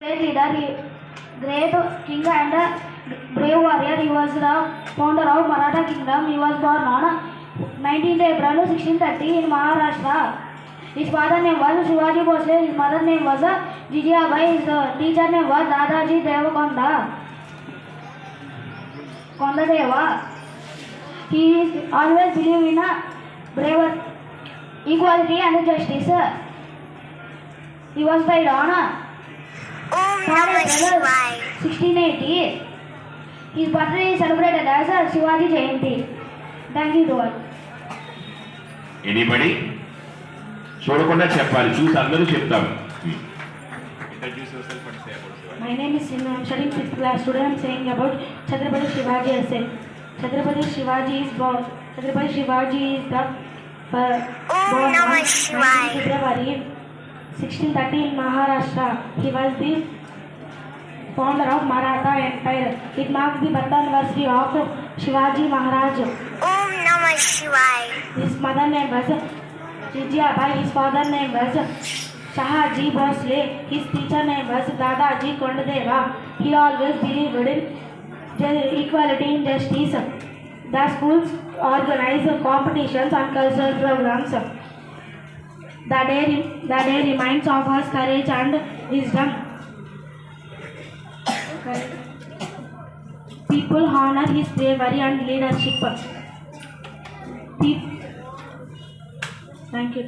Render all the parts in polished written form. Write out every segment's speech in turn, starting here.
Great leader, great king and brave warrior. He was the founder of Maratha kingdom. He was born on 19th April 1630 in Maharashtra. His father name was Shivaji Bhosle. His mother name was Jijabai. His teacher name was Dadaji Kondadeva. He always believed in bravery, equality and justice. He was died on 1680. His birthday is celebrated as Shivaji Jayanti. Thank you to all. Anybody? చూడకుండా చెప్పాలి, చూసి అందరూ చెప్తాం. Introduce yourself and say about Shivaji. My name is Sinu. I'm studying 6th class. Today I'm saying about Chhatrapati Shivaji essay. Chhatrapati Shivaji is born. Chhatrapati Shivaji is the born on 19 February 1630 in Maharashtra. He was the founder of Maratha Empire. It marks the birth anniversary of Shivaji Maharaj. Om Namah Shivaya. His mother name was Jijabai. His father name was Shahaji Bhosle. His teacher name was Dadaji Kondadeva. He always believed in equality and justice. The schools organize competitions and cultural programs. The day reminds of his courage and wisdom. People honor his bravery and leadership. Thank you.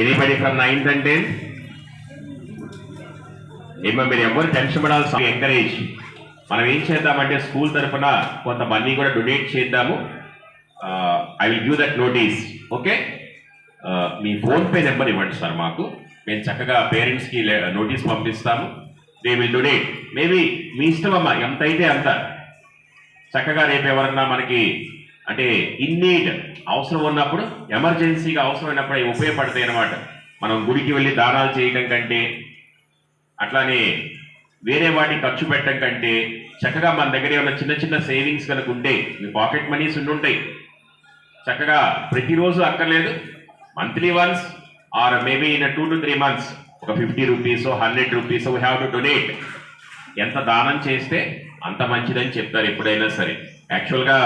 Anybody from 9th and 10th? ఏమో మీరు ఎవరు tension పడాల్సి, encourage. మనం ఏం చేద్దామంటే school తరఫున కొంత money కూడా డొనేట్ చేద్దాము. I will give that notice. Okay, me PhonePe number ఇవ్వండి సార్ మాకు. మేము చక్కగా పేరెంట్స్కి నోటీస్ పంపిస్తాము. They will donate. మేబీ మీ ఇష్టం అమ్మా, ఎంత అయితే అంత. చక్కగా రేపు ఎవరన్నా మనకి అంటే ఇన్ నీడ్ అవసరం ఉన్నప్పుడు, ఎమర్జెన్సీగా అవసరమైనప్పుడు అవి ఉపయోగపడతాయి అన్నమాట. మనం గుడికి వెళ్ళి దానాలు చేయడం కంటే, అట్లానే వేరే వాటికి ఖర్చు పెట్టడం కంటే, చక్కగా మన దగ్గర ఏమైనా చిన్న చిన్న సేవింగ్స్ కనుక ఉంటే, మీ పాకెట్ మనీస్ ఉండుంటాయి, చక్కగా ప్రతిరోజు అక్కర్లేదు, monthly once or maybe in 2 to 3 months ఒక 50 rupees 100 rupees we have to donate. ఎంత దానం చేస్తే అంత మంచిదని చెప్తారు ఎప్పుడైనా సరే. యాక్చువల్గా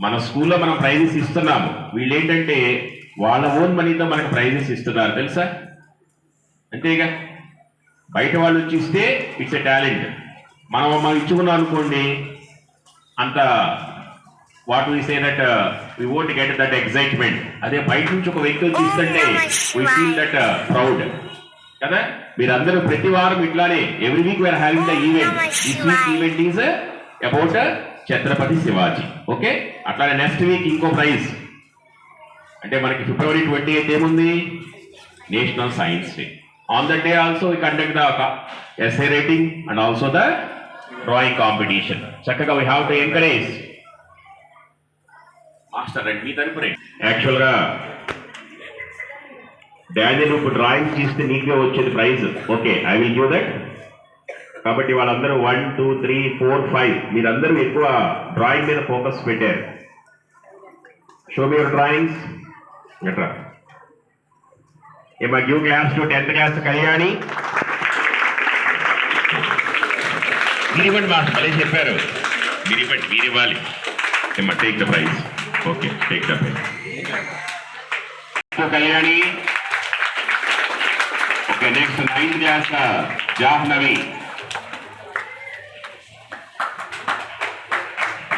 మన స్కూల్లో మనం ప్రైజెస్ ఇస్తున్నాము. వీళ్ళు ఏంటంటే వాళ్ళ ఓన్ మనీతో మనకు ప్రైజెస్ ఇస్తున్నారు, తెలుసా? అంతేగా, బయట వాళ్ళు వచ్చి ఇస్తే ఇట్స్ ఎ టాలెంట్. మనం ఇచ్చుకున్నాం అనుకోండి, అంత what we say that we won't get that excitement. అదే బయట నుంచి ఒక వ్యక్తి వచ్చి ఇస్తుంటే వి ఫీల్ దట్ ప్రౌడ్ కదా. మీరందరూ ప్రతి వారం ఇట్లానే every week we are having the event. This week event is about Chhatrapati Shivaji. Okay, అట్లానే నెక్స్ట్ వీక్ ఇంకో ప్రైజ్. అంటే మనకి February 28 ఏముంది? National science day. On that day also we conduct the essay writing and also the drawing competition. చక్కగా we have to encourage. Master and మీ తరపు రండి. యాక్చువల్గా డాడీ నువ్వు డ్రాయింగ్ చేస్తే నీకే వచ్చేది prize. Okay, I will give that. కాబట్టి వాళ్ళందరూ 1 2 3 4 5 మీరందరూ ఎక్కువ డ్రాయింగ్ మీద ఫోకస్ పెట్టారు. Show me your drawings. ఎట్రా ఏమా give class to 10th class Kalyani. మీరివ్వండి మాస్టర్, మళ్ళీ చెప్పారు. మీరివ్వండి, మీరివ్వాలి. ఏమా take the prize. Okay, take the prize. Kalyani. Okay, next 9th class Jahnavi.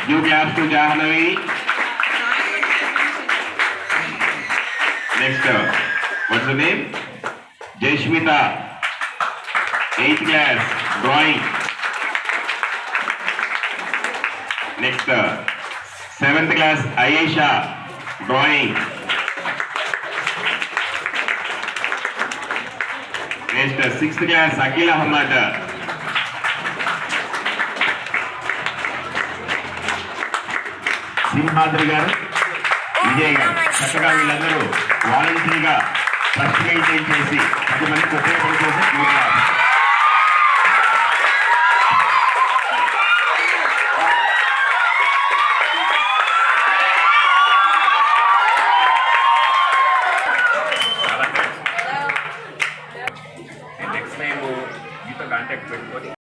You class to Jahnavi. Next, what's the name? Jayshmita, 8th class, drawing. Next, 7th class, Ayesha, drawing. Next, 6th class, Akil Ahmad. Simhadri గారు, విజయ్ గారు, చక్కగా వీళ్ళందరూ వాలంటరీగా trust maintain చేసి 10 మందికి ఉపయోగపడి చేసి contact పెట్టుకొని